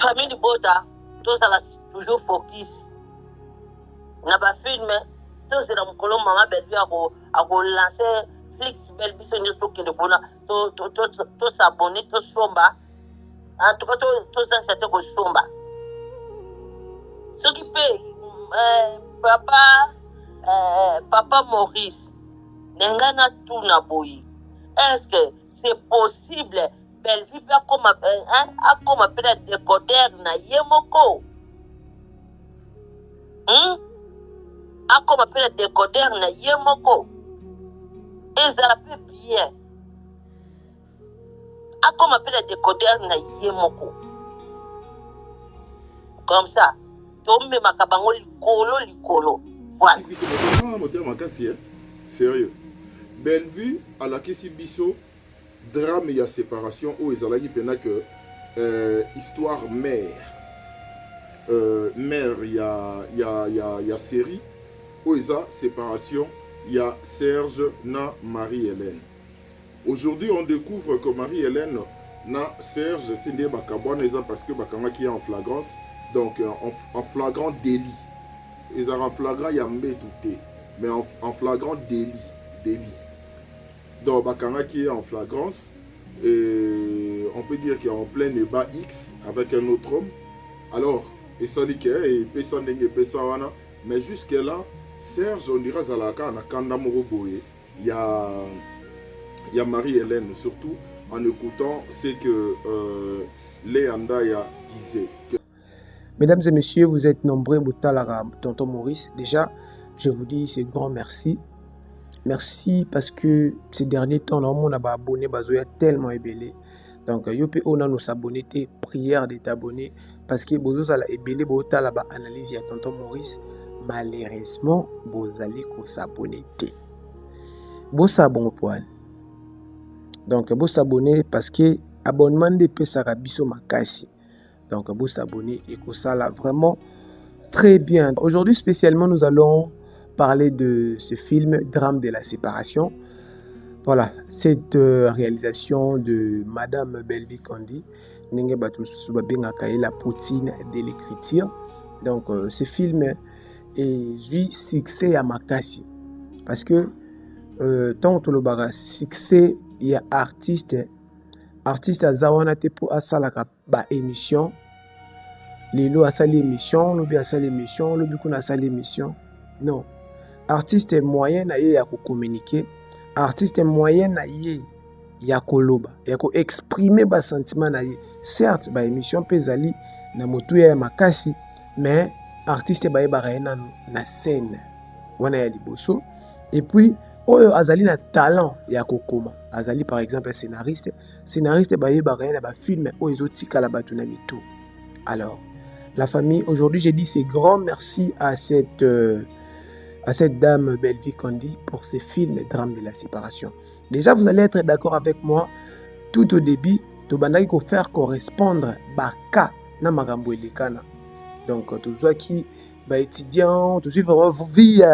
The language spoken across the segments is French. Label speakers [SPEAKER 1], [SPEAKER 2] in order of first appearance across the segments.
[SPEAKER 1] famille Bota, tous à la toujours focus. Na ba film, tous dans mon colon maman Bellevue a lancé Flix Bellevue sur une stock de bona, tous s'abonner, tous somba. En tout cas, tous c'était que somba. Ce qui fait, papa Maurice, n'engana tout na boyi. Est-ce que c'est possible? Bellevue peut comme appelle décodeur na yemoko. A comme appelle décodeur na yemoko. Et ça peut bien. A comme appelle décodeur na yemoko. Comme ça. Tombe makabango likolo. Voilà.
[SPEAKER 2] Sérieux. Bellevue à la Kessi Bisso, drame et séparation où ils allaient dire que histoire mère. Mère, il y a série où ils ont séparation, il y a Serge na Marie-Hélène. Aujourd'hui, on découvre que Marie-Hélène na Serge, c'est des bakabouan parce que bakama qui est en flagrance, donc en flagrant délit. Ils ont en flagrant yambé tout mais en flagrant délit. Donc bakama qui est en flagrance, et on peut dire qu'il est en plein débat X avec un autre homme. Alors, et ça dit que personne n'est personne, mais jusque là, Serge on dira Zalaka na Kanda Moroboye, il y a Marie-Hélène surtout en écoutant ce que Léandaya disait.
[SPEAKER 3] Mesdames et messieurs, vous êtes nombreux Boutalara, tonton Maurice. Déjà, je vous dis ce grand merci. Merci parce que ces derniers temps, on a abonné, bazoya tellement ébélé. Donc, yope on a nos abonnés, prière de t'abonner parce que bozo ala ébélé, bota la analyse ya tonton Maurice. Malheureusement, vous allez s'abonner. Vous s'abonnez poil. Donc, vous s'abonner parce que abonnement de Pesarabiso Makasi. Donc, vous s'abonner et que ça là vraiment très bien. Aujourd'hui, spécialement, nous allons parler de ce film Drame de la séparation. Voilà, cette réalisation de Madame Bellevue Kandi, la poutine de l'écriture. Donc, ce film est eu succès à Makasi. Parce que tant que le succès, il y a artiste à Zawana pour asalaka ba émission. Lilo a sali émission, lobi a sali émission, lobi kuna sali émission. Non. Artiste moyen na ye ya ko communiquer, artiste moyen na ye ya ko loba, ya ko exprimer ba sentiment na ye. Certes ba émission pezali na motu ya Makasi, mais artiste ba ye ba na scène wana ya liboso. Et puis oyo azali na talent ya kokoma. Azali par exemple scénariste ba ye ba na ba film oyo ezotika la batu na mitu. Alors la famille, aujourd'hui, j'ai dit c'est grand merci à cette dame Bellevue Kandi pour ce film Drame de la séparation. Déjà, vous allez être d'accord avec moi, tout au début, tu vas faire correspondre Baka na magambo elekana. Donc, tu vois qui ba étudiant, tu suis vraiment vie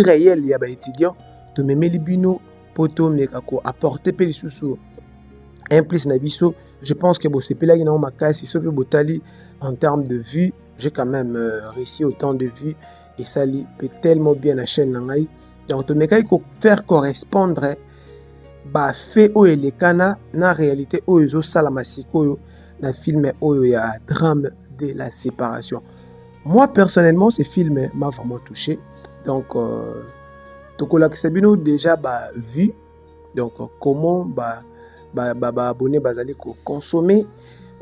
[SPEAKER 3] réelle, il y a ba étudiant, tu me mets les bino poto mekako apporter pe lisusu un plus na biso. Je pense que c'est là qui n'a Makasi so pe botali. En termes de vues, j'ai quand même réussi autant de vues et ça peut tellement bien la chaîne nangai. Donc tu me faire correspondre bah fait o elekana na réalité o ezo salamasiko na film o ya Drame de la séparation. Moi personnellement ce film m'a vraiment touché. Donc Tokola Kisabino déjà bah vu donc comment abonné bazali ko consommer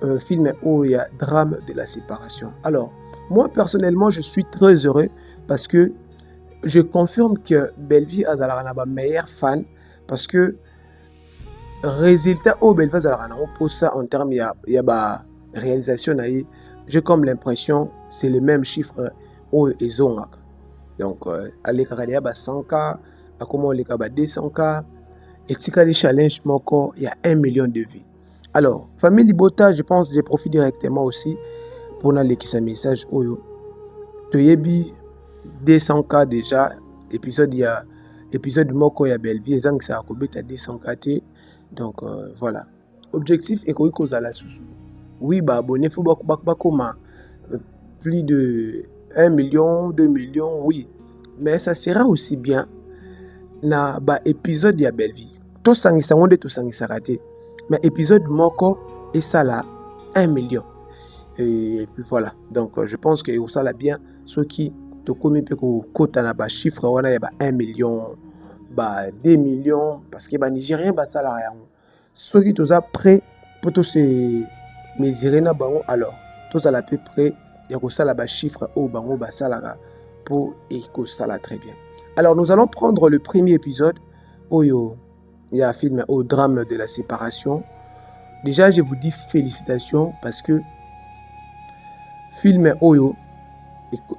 [SPEAKER 3] un film où il y a Drame de la séparation. Alors, moi personnellement, je suis très heureux parce que je confirme que Bellevue a un meilleur fan parce que résultat au Bellevue a pour ça en termes il y a réalisation j'ai comme l'impression c'est le même chiffre au Ezonga. Donc aller carrière 100K, à comment les 200K et Tikali challenge moko il y a 1 million de vues. Alors, famille Libota, je pense que je profite directement aussi pour aller qui un message oyo. Toyebi 200K déjà, épisode moko ya Bellevue, ezang ça a kobeta 200K. Donc voilà. Objectif est qu'on cause à la sous. oui, bah, abonné, faut comme plus de 1 million, 2 millions, oui. Mais ça sera aussi bien na ba épisode ya belle vie. Tout sangisa ngonde tout sangisa raté. Mais épisode moko et ça là 1 million. Et puis voilà. Donc je pense que ça là bien ceux qui te commis pe ko kota na ba chiffre wana ya ba 1 million, ba 2 millions parce que ba nigérien ba ça là yango. Ceux qui tous prêt pour tous se mesurer na bango alors tous à peu près ya ko ça là ba chiffre au bango ba ça là pour et ko ça là très bien. Alors, nous allons prendre le premier épisode. Oyo, il y a un film au drame de la séparation. Déjà, je vous dis félicitations parce que film Oyo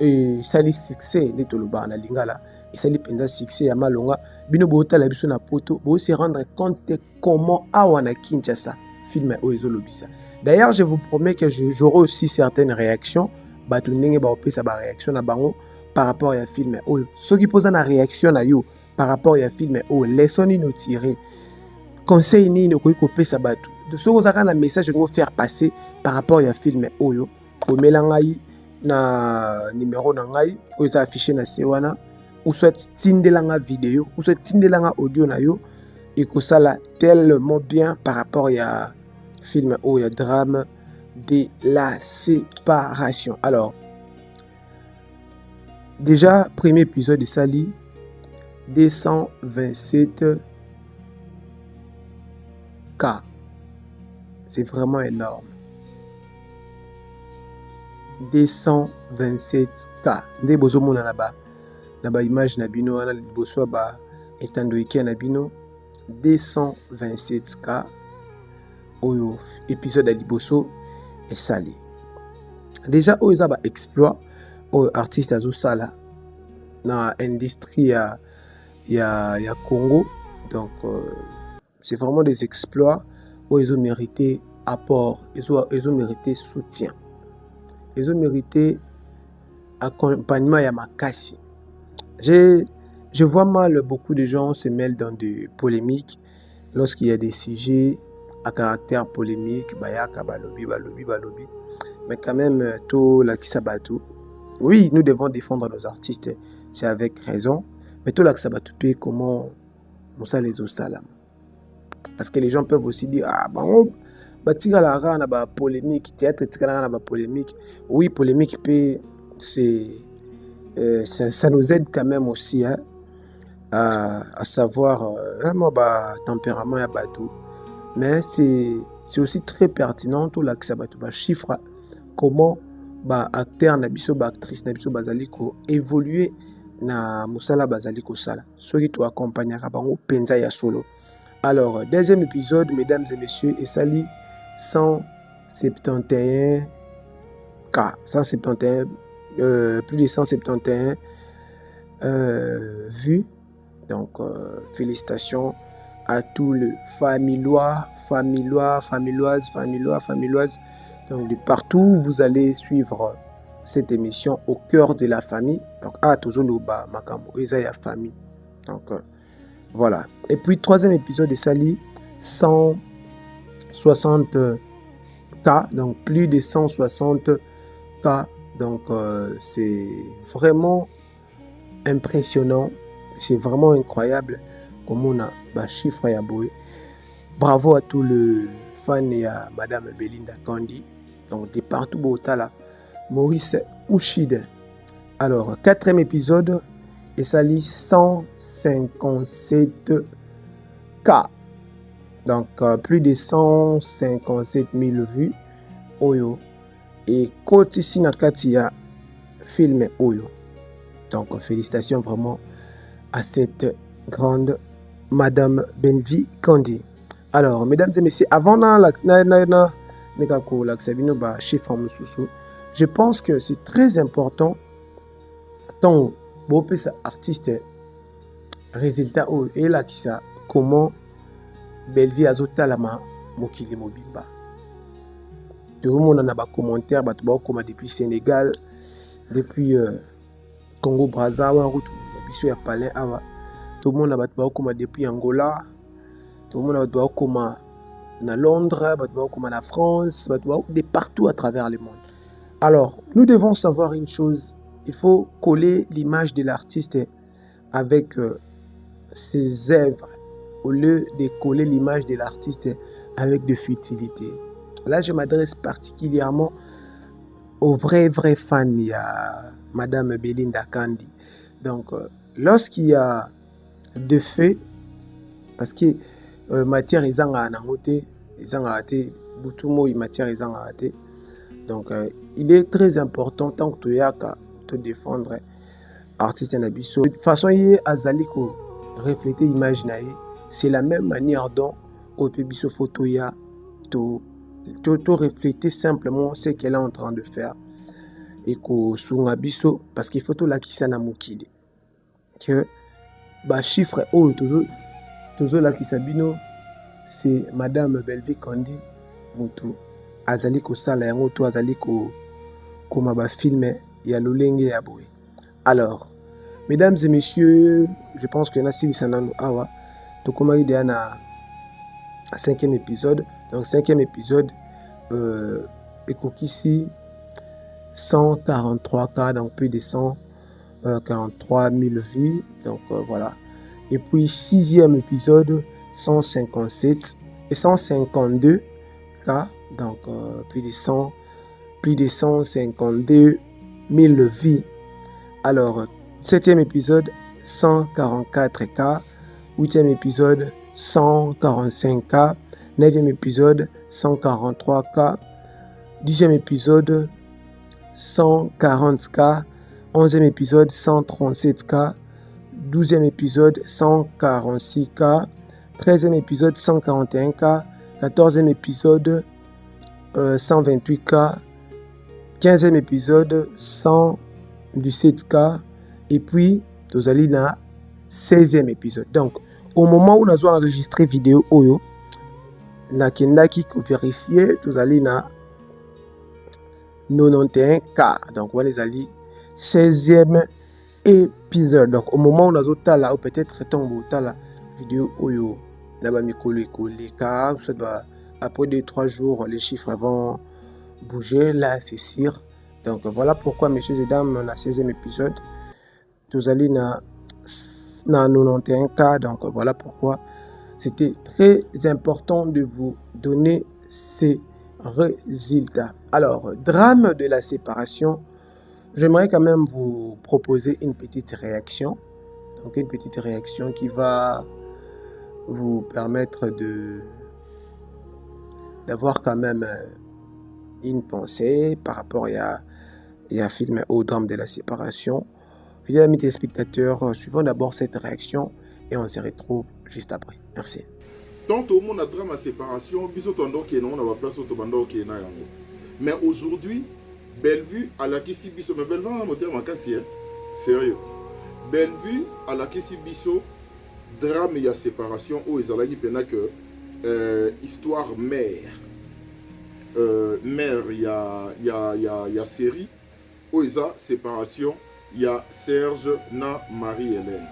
[SPEAKER 3] et sali succès de Toloba na lingala et sali penza succès ya malonga bino bota la biso na poto bo se rendre compte de comment awana Kinshasa film Oyo zolobisa. D'ailleurs, je vous promets que j'aurai aussi certaines réactions. Batu ndenge ba opesa ba réaction na bango par rapport à film oyo soki poza na réaction na yo par rapport à film oyo leçon nini tirer conseil nini okoki kopesa bato soki ozaka na message ngo faire passer par rapport à film oyo komela ngai na numéro na ngai oyo eza affiché na se wana ou soit tindelanga vidéo ou soit tindelanga audio na yo ekosala tellement bien par rapport à film oyo drame de la séparation. Alors déjà, premier épisode de Sali, 227 K. C'est vraiment énorme. 227 K. Nde bozo mona na ba image na bino wana liboso ba etandoiki na bino 227 K. Oyo épisode à liboso et Sali. Déjà oyo za ba exploit artiste azosala na industrie ya Congo. Donc c'est vraiment des exploits où ils ont mérité apport, ils ont mérité soutien, ils ont mérité accompagnement ya makasi. Je vois mal beaucoup de gens se mêlent dans des polémiques lorsqu'il y a des sujets à caractère polémique, bayaka balobi. Mais quand même tout la kisabatu. Oui, nous devons défendre nos artistes, c'est avec raison. Mais tout là que ça va tout comment on sait les salam. Parce que les gens peuvent aussi dire ah bon batika la rana ba polémique, théâtre tika na ba polémique. Oui, polémique peut ça nous aide quand même aussi hein, à savoir vraiment ba tempérament ya batou. Mais c'est aussi très pertinent tout là que ça va tout ba chiffre comment ba acteur na biso ba actrice na biso bazali ko évoluer na musala bazali ko sala soki to accompagnera bango penza ya solo. Alors deuxième épisode mesdames et messieurs et sali 171 K 171 plus de 171 vues. Donc félicitations à tous les familioises. Donc de partout, vous allez suivre cette émission au cœur de la famille. Donc, Tozoloba, Makambo, Isaiah famille. Donc, voilà. Et puis, troisième épisode de Sali, 160 K. Donc, plus de 160 K. Donc, c'est vraiment impressionnant. C'est vraiment incroyable comme on a un chiffre à Boé. Bravo à tous les fans et à Madame Belinda Kandi. Donc, de partout, Botala, Maurice Ouchide. Alors, quatrième épisode, et ça lit 157 K. Donc, plus de 157 000 vues. Oyo. Et côté ici, Nakatia, film Oyo. Donc, félicitations vraiment à cette grande Madame Benvi Kandi. Alors, mesdames et messieurs, avant je pense que c'est très important tant beau artiste résultat et là qui ça comment Belvi azotalama mokili mobimba. Tout le monde a des commentaires comme depuis Sénégal, depuis Congo Brazza, route depuis Palais Awa. Tout le monde a des depuis Angola. Tout le monde a des comme à Londres, comme en France, de partout à travers le monde. Alors, nous devons savoir une chose, il faut coller l'image de l'artiste avec ses œuvres, au lieu de coller l'image de l'artiste avec de futilité. Là, je m'adresse particulièrement aux vrais fans, il y a Madame Belinda Kandi. Donc, lorsqu'il y a de faits, parce que matière est en côté, matière est en côté. Donc, il est très important tant que tu as te défendre artiste Nabiso. De toute façon, il y a Azaliko refléter l'image, c'est la même manière dont au Biso photo il y a to refléter simplement ce qu'elle est en train de faire et que sur biso parce qu'il faut tout la qui na mokili que ba chiffre oh toujours la qui sabino c'est Madame Belvi Kandi mutu azali ko sala yango to azali ko koma ba film ya lolenge ya boy. Alors mesdames et messieurs, je pense que Nassi Sananu Awa to koma ide na 5e épisode. Donc 5e épisode ici 143 cas, donc plus de 143 000 vues. Donc voilà. Et puis 6e épisode 157 et 152 cas, donc plus de 152 000 vues. Alors 7e épisode 144 cas, 8e épisode 145 cas, 9e épisode 143 cas, 10e épisode 140 cas, 11e épisode 137 cas, 12e épisode 146 cas, 13e épisode 141 cas, 14e épisode 128 cas, 15e épisode 117 cas, et puis nous allons dans 16e épisode. Donc au moment où nous avons enregistré vidéo Oyo, la kendaki vérifier, nous allons dans 91 cas. Donc on les allons 16e épisode. Donc au moment où nous avons là, ou peut-être tombe la vidéo Oyo, là-bas les cas, après 2-3 jours, les chiffres vont bouger. Là, c'est sûr. Donc voilà pourquoi, messieurs et dames, dans la 16e épisode, nous allons dans 91 cas. Donc voilà pourquoi c'était très important de vous donner ces résultats. Alors, drame de la séparation, j'aimerais quand même vous proposer une petite réaction. Donc une petite réaction qui va vous permettre d'avoir quand même une pensée par rapport à film au drame de la séparation. Fidèles amis téléspectateurs, suivons d'abord cette réaction et on se retrouve juste après. Merci.
[SPEAKER 2] Tant au monde a drame à séparation, mais aujourd'hui, Bellevue à la Kissi Bisso, mais Bellevue a moté ma casse, sérieux. Bellevue à la Kissi Bisso, drame et séparation, où ils allaient dire que histoire mère. Mère, il y a série, où ils ont séparation, il y a Serge na Marie-Hélène.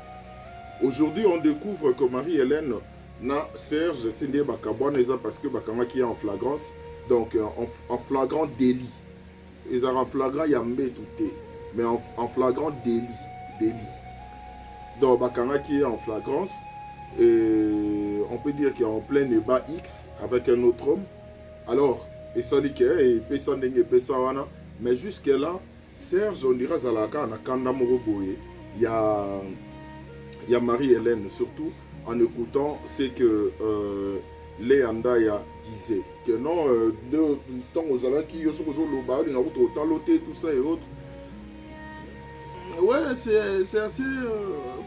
[SPEAKER 2] Aujourd'hui, on découvre que Marie-Hélène na Serge, c'est des bakabouan, parce que bakama qui est en flagrance, donc en flagrant délit. Ils ont en flagrant yambé tout, mais en flagrant délit. Donc bakama qui est en flagrance, et on peut dire qu'il est en plein débat X avec un autre homme. Alors, et ça dit que et personne n'est personne, mais jusque là, Serge, on dirait Zalaka, na Kanda Moroboye, il y a Marie-Hélène surtout. En écoutant ce que Léandaya disait, que non, de temps aux alaks qui sont autant loté, tout ça et autres. Ouais, c'est assez.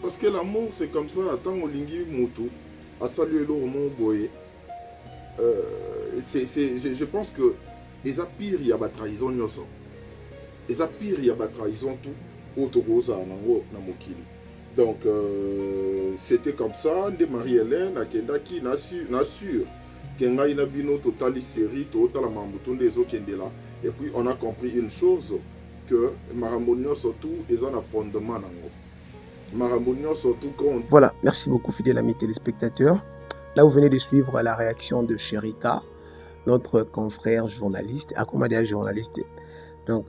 [SPEAKER 2] Parce que l'amour, c'est comme ça, tant au lingi moutou, à saluer l'eau, mon boy. Je pense que les apires, il y a la trahison, les apires, il y a la trahison, tout, autre chose, à Namokili. Donc, c'était comme ça, de Marie-Hélène, qui n'assure qu'il y a une totale série, totale des autres là. Et puis, on a compris une chose, que Marambounion surtout, ils ont un fondement. Marambounion surtout quand...
[SPEAKER 3] Voilà, merci beaucoup, fidèles amis téléspectateurs. Là, vous venez de suivre la réaction de Sherika, notre confrère journaliste, accommodé journaliste. Donc,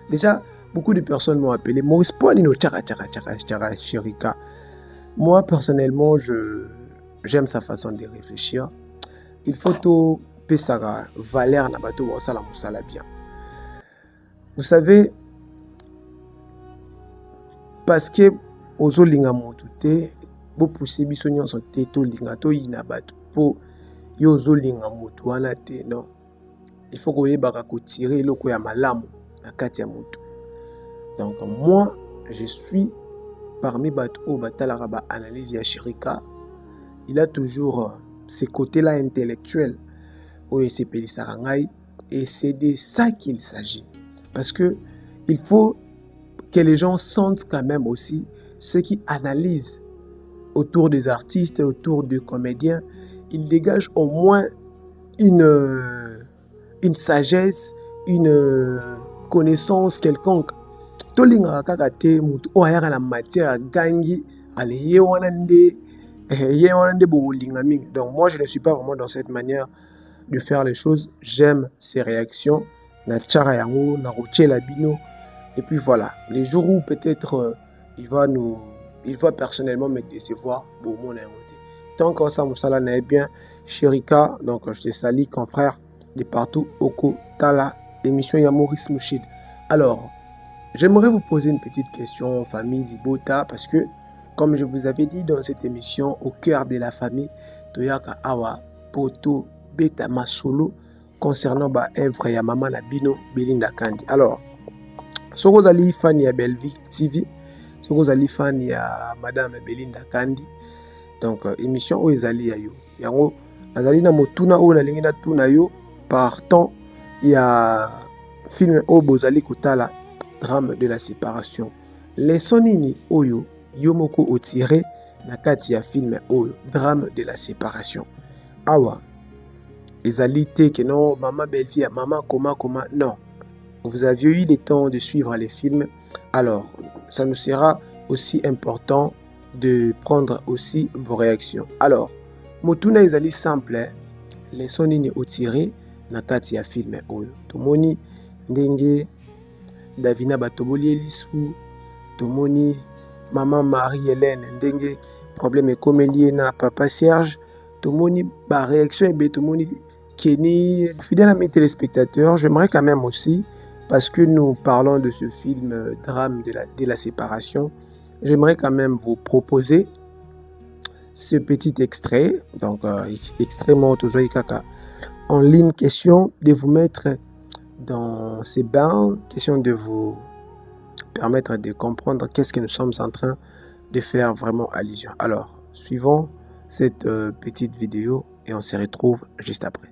[SPEAKER 3] déjà, beaucoup de personnes m'ont appelé Maurice Poanino, Sherika. Moi, personnellement, j'aime sa façon de réfléchir. Il faut tout pesara valeur na bato wa sala musala bien. Vous savez, parce que ozolinga motu te bo pousser biso nyonso te to linga to yina bato po yo ozolinga motu wana te non. Il faut koyebaka kotirer eloko ya malamu na kati ya motu. Donc moi, je suis parmi bato o batalaka ba analyse ya Sherika. Il a toujours ces côtés-là intellectuels et c'est de ça qu'il s'agit. Parce que il faut que les gens sentent quand même aussi ceux qui analysent autour des artistes, autour des comédiens. Ils dégagent au moins une sagesse, une connaissance quelconque. Tolinga kakate mutu o ayaka na matière gangi ale donc moi je ne suis pas vraiment dans cette manière de faire les choses. J'aime ses réactions. Na tchara yango, na routier bino. Et puis voilà, les jours où peut-être il va personnellement me décevoir, bon mon invoté. Tant que ça moussala n'est bien, Sherika, donc je te salue confrère de partout, Oko, Tala, émission ya Maurice Mouchid. Alors, j'aimerais vous poser une petite question, famille Libota, parce que comme je vous avais dit dans cette émission, au cœur de la famille, Toyaka Awa, Poto, Beta Masolo, concernant ba œuvre ya Maman Nabino, Belinda Kandi. Alors, si vous allez fan ya Belvic TV, si vous allez fan ya Madame Belinda Kandi, donc émission où ils allaient ya yo. Yango, azali na motuna ou na lingi na tuna yo, partant il y a film au bozali kotala drame de la séparation. Leçon nini oyo yomoko otiré na kati ya film oyo drame de la séparation. Awa ezali te que non maman belle-fille, maman comment non. Vous aviez eu le temps de suivre les films, alors ça nous sera aussi important de prendre aussi vos réactions. Alors motuna ezali simple, leçon nini otiré na kati ya film oyo. Tomoni ndenge Davina batoboli elisu, tomoni maman Marie-Hélène ndenge problème ekomeli na papa Serge, tomoni ba réaction ebe tomoni Kenny. Fidèle à mes téléspectateurs, j'aimerais quand même aussi, parce que nous parlons de ce film drame de la séparation, j'aimerais quand même vous proposer ce petit extrait, donc extrêmement kaka en ligne, question de vous mettre dans ces bains, question de vous permettre de comprendre qu'est-ce que nous sommes en train de faire vraiment allusion. Alors, suivons cette petite vidéo et on se retrouve juste après.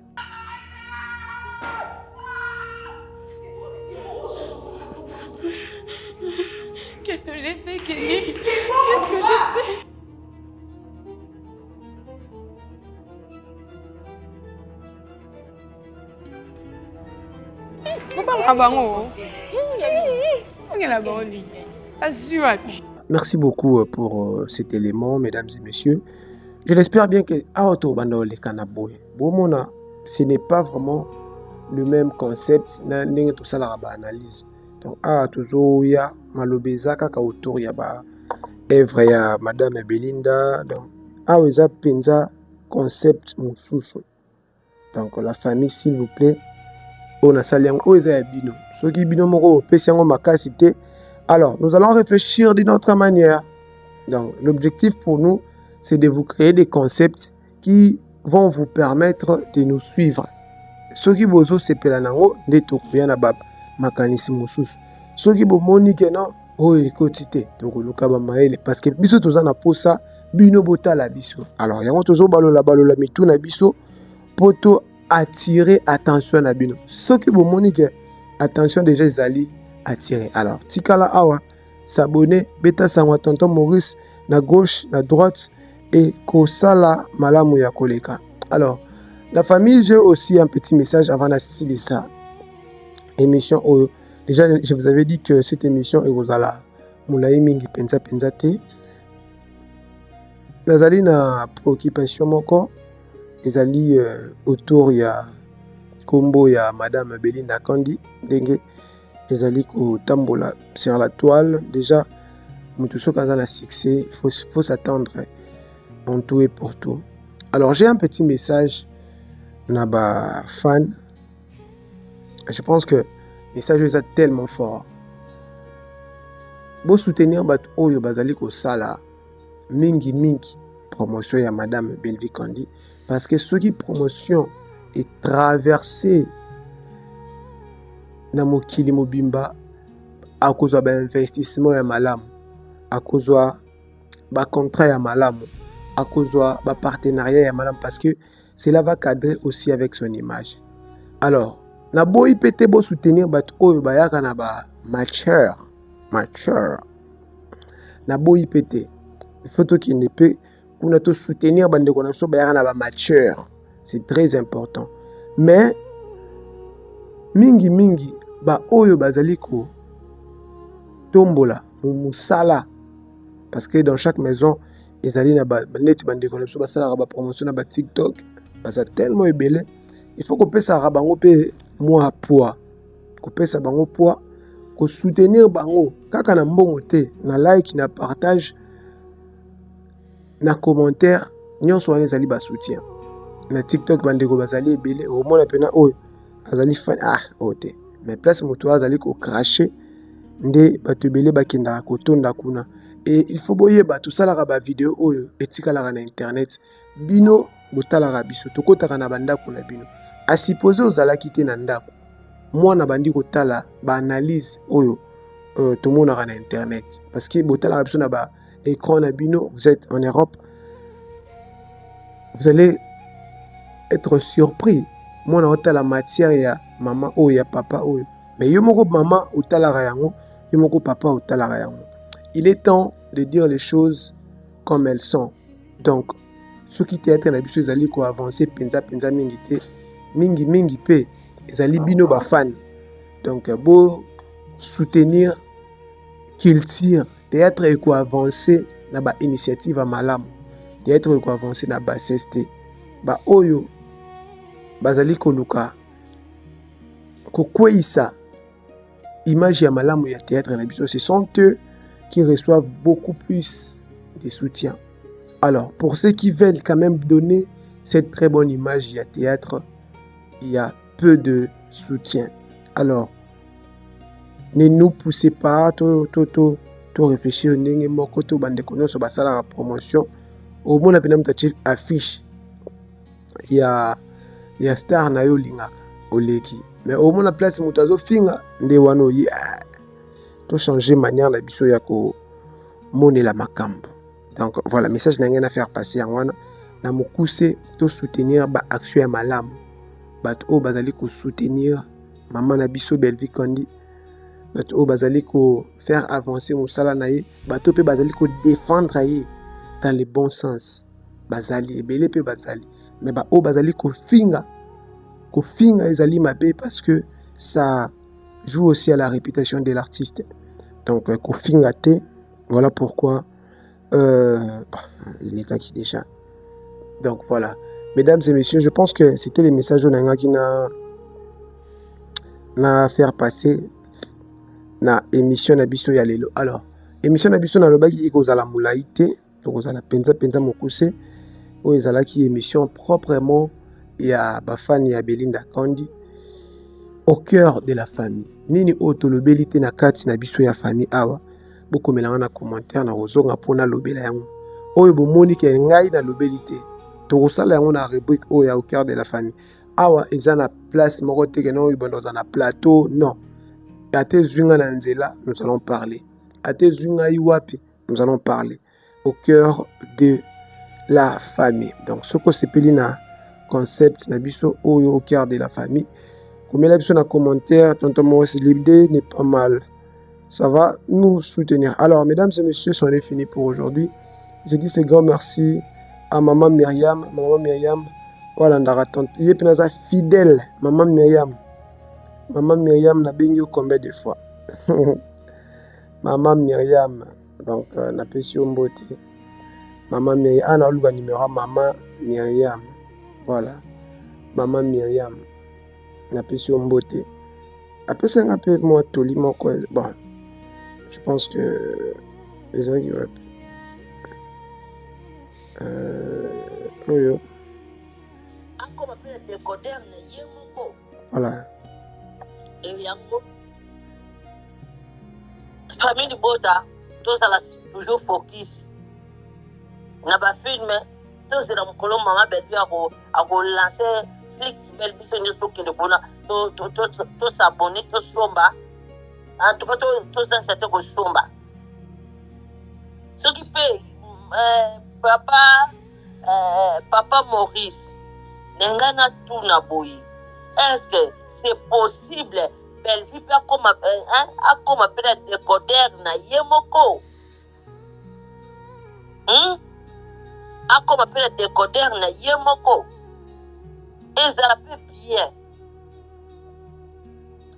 [SPEAKER 4] Qu'est-ce que j'ai fait, Kenny? Qu'est-ce que j'ai fait?
[SPEAKER 3] Merci beaucoup pour cet élément, mesdames et messieurs. Je l'espère bien que ce n'est pas vraiment le même concept dans tout ça la analyse. Donc toujours ya malobeza kaka autour ya ba œuvre ya Madame Belinda. Donc weza penza concept mususu. Donc la famille, s'il vous plaît, on a sali yango eza ya bino. Soki bino moko opesi yango makasi te, alors nous allons réfléchir d'une autre manière. Donc l'objectif pour nous, c'est de vous créer des concepts qui vont vous permettre de nous suivre. Soki bozo sepela nango nde tokoya na baba makanisi mususu. Soki bomoni ke non oyo ekoti te tokoluka bamaele parce que biso toza na posa bino botala biso. Alors yango tozo balola mitu na biso poto attirer attention na bino. Soki bomoni ke attention déjà ezali attirer. Alors tikala awa s'abonner beta sangwa tonton Maurice na gauche na droite et kosala malamu ya koleka. Alors la famille, j'ai aussi un petit message avant d'assister ça. Émission déjà je vous avais dit que cette émission est aux ala moulaï mingi penza te. nazali na préoccupation moko ezali autour ya kombo ya madame Belinda Kandi ndenge ezali kotambola sur la toile. Déjà moto soki aza na succès faut s'attendre en tout et pour tout. Alors j'ai un petit message na ba fan. Je pense que message est tellement fort. Bo soutenir bato oyo bazali kosala mingi promotion ya madame Belvi Kandi parce que ce qui promotion est traversé na mokili mobimba à cause ba investissement ya malamu, à cause ba contrat ya malamu, à cause ba partenariat ya malamu, parce que cela va cadrer aussi avec son image. Alors na boyi pété bo soutenir bato oyo bayaka na ba mature na boyi pété il faut qu'il ne peut pour te soutenir bande connexion bayaka na ba mature, c'est très important. Mais mingi ba oyo bazali ko tombola musala parce que dans chaque maison ezali na ba net bande connexion basala ba promotion na ba TikTok basa tellement ebele, il faut que pesa bango pe moi poids ko pesa bango poids ko soutenir bango kaka na mbongo te na like na partage na commentaire nyonso wana ezali ba soutien na TikTok bande ko bazali ebele au moins pena oyo azali fan ote mais place moto azali ko cracher nde bato ebele bakenda kotonda kuna. Et il faut boyeba tout ça la ba vidéo oyo etikala na internet bino botalaka biso tokotaka na bandako na bino a supposer ozalaki te na ndako mwana bandi kotala ba analyse oyo tomonaka na internet parce que botalaka biso na ba écran na bino. Vous êtes en Europe, vous allez être surpris mwana otala matière ya maman oyo ya papa oyo mais yo moko maman otalaka yango yo moko papa otalaka yango. Il est temps de dire les choses comme elles sont. Donc ce qui théâtre na biso ezali ko avancer penza mingi te mingi pe ezali bino ba fan. Donc beau soutenir culture théâtre et ko avancer na ba initiative à malamu, théâtre et ko avancer na ba CST ba oyo bazali ko luka ko kwisa image ya malamu ya théâtre na biso. Ce sont eux qui reçoivent beaucoup plus de soutien. Alors, pour ceux qui veulent quand même donner cette très bonne image du théâtre, il y a peu de soutien. Alors, ne nous poussez pas, tout réfléchir, n'engagez moko to bande kono so basala la promotion. Au moins, la affiche. Il y a star na yo linga oleki. Mais au moins la place mutazo finga nde wano to changer manière la biso ya ko monela makambo. Donc voilà, message na ngena faire passer en wana na mokuse to soutenir ba action ya malamu. Bat o bazali ko soutenir maman na biso Belvi Kandi. Bat o bazali ko faire avancer musala na ye, bato pe bazali ko défendre ye dans le bon sens. Bazali ebele pe bazali. Mais ba o bazali ko finga ezali mabe parce que ça joue aussi à la réputation de l'artiste. Donc kofinga te, voilà pourquoi il est acquis déjà. Donc voilà, mesdames et messieurs, je pense que c'était les messages de qui na faire passer na émission na biso ya lelo. Alors émission na biso na lobaki ikozala mulaite, ikozala penza mokuse o ezalaki émission proprement ya bafani ya Belinda Kandi au cœur de la famille. Nini oto lobelite na kati na biso ya famille awa bokomela na commentaire na ozonga pona lobela yango oyo bomoni ke ngai na lobelite to kosala yango na rubrique oyo au cœur de la famille awa eza na place moko te ke no ibondo za na plateau. Non, ate zwinga na nzela, nous allons parler. Ate zwinga iwapi, nous allons parler au cœur de la famille. Donc ce que c'est pelina concept na biso oyo au cœur de la famille. Comme la biso na commentaire, tonton Maurice, l'idée n'est pas mal. Ça va nous soutenir. Alors mesdames et messieurs, c'en est fini pour aujourd'hui. Je dis ce grand merci à maman Myriam. Voilà, ndaraton. Il est penaza fidèle, maman Myriam. Maman Myriam n'a bien eu combien de fois. Maman Myriam, donc n'a pas su mbote. Maman Myriam. Ah, le numéro Maman Myriam. Voilà. Maman Myriam. On appelle sur Mbote. Après ça, on appelle moi Toli Moko. Bon, je pense que les gens qui vont.
[SPEAKER 1] Encore appelle le décodeur, il y a mon.
[SPEAKER 3] Voilà.
[SPEAKER 1] Et il y a mon. Famille de Bota, tous à la toujours focus. Na ba film, tous à la mokolo maman bébé à lancer Flix belle biso ni soki de bona to s'abonner to somba. En tout cas to s'insérer ko somba. Ce qui paye papa Maurice n'engana tout na boyi. Est-ce que c'est possible? Belle vie pas comme appelle décodeur na yemoko. A comme appelle décodeur na yemoko. Et ça la peut bien.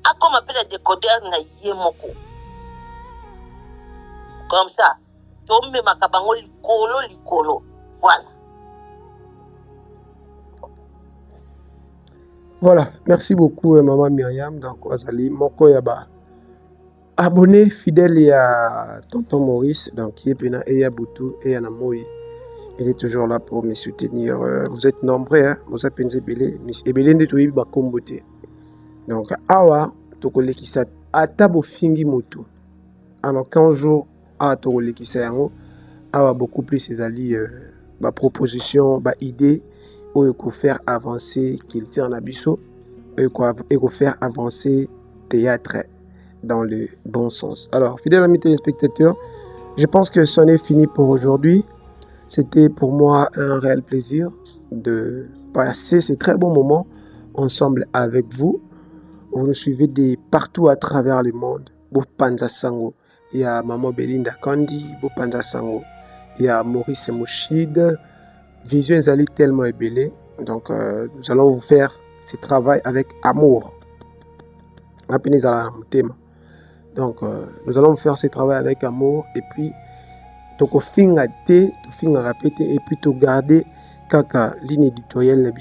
[SPEAKER 1] A comme appelle décodeur na yemoko. Comme ça. Tombe makabango likolo. Voilà.
[SPEAKER 3] Voilà, merci beaucoup Maman Myriam. Donc, Wazali, Moko Yaba. Abonné, fidèle à Tonton Maurice, donc qui est pena et à Boutou et à Namoui. Il est toujours là pour me soutenir. Vous êtes nombreux, hein? Vous êtes pensé belé, et belé de tout ba kombote. Donc, awa, tokole qui sa atabo fingi moto. Alors, 15 jours, à tokole qui sa yango, awa beaucoup plus ses alliés, ma proposition, ma idée. Il faut faire avancer culture en abisso, il faut faire avancer théâtre dans le bon sens. Alors, fidèles amis téléspectateurs, je pense que c'en est fini pour aujourd'hui. C'était pour moi un réel plaisir de passer ces très bons moments ensemble avec vous. Vous nous suivez partout à travers le monde. Bopanza Sango, il y a Maman Belinda Kandi, Bopanza Sango, il y a Maurice Mouchid. Vision est allée tellement ébélée. Donc, nous allons vous faire ce travail avec amour. Donc, nous allons vous faire ce travail avec amour. Et puis, donc, au fin à répéter. Et puis, garder kaka ligne éditoriale.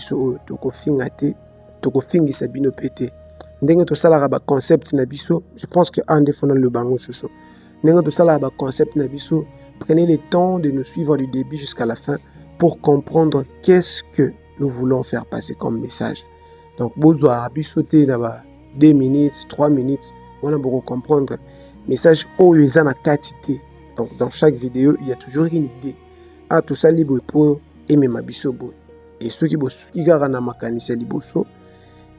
[SPEAKER 3] Donc, au fin à thé. Donc, au fin de Sabino pété. Ndenge to sala ba concept na biso. Je pense que un défendant le bango ce sont. Ndenge to sala ba concept na biso. Prenez le temps de nous suivre du début jusqu'à la fin pour comprendre qu'est-ce que nous voulons faire passer comme message. Donc, besoin de sauter dans 2 minutes, 3 minutes, on a beaucoup comprendre. Message où ils ont quantité. Donc, dans chaque vidéo, il y a toujours une idée. Ah, tout ça, libre pour aimer ma bisobo. Et ceux qui ont na makanisa liboso,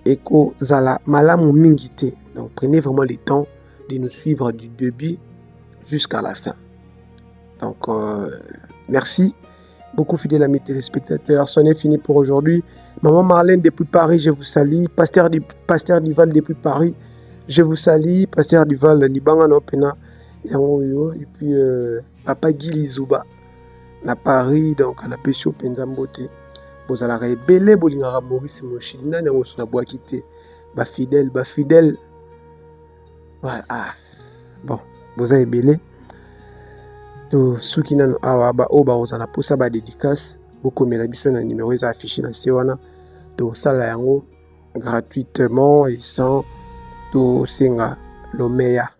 [SPEAKER 3] et que zala malamu mingite. Donc, prenez vraiment le temps de nous suivre du début jusqu'à la fin. Donc, merci. Beaucoup fidèles amis téléspectateurs, c'en est fini pour aujourd'hui. Maman Marlène depuis Paris, je vous salue. Pasteur Duval depuis Paris, je vous salue. Pasteur Duval, Liban Opena. Et puis Papa Guy Lizuba, na Paris, donc à la Pécho Penzambote. Vous allez rebelle, Bolingara Maurice Mochilina, et on se boit quitter. Bah fidèle. Voilà. Ah. Bon, vous avez belé. To ceux qui n'ont pas osana pour ça dédicace beaucoup mais la biso na numéro est affiché dans sewana to sala yango gratuitement et sans to senga lomeya.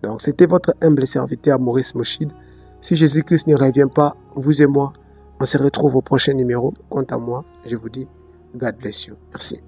[SPEAKER 3] Donc c'était votre humble serviteur Maurice Mochid. Si Jésus-Christ ne revient pas, vous et moi, on se retrouve au prochain numéro. Quant à moi, je vous dis God bless you. Merci.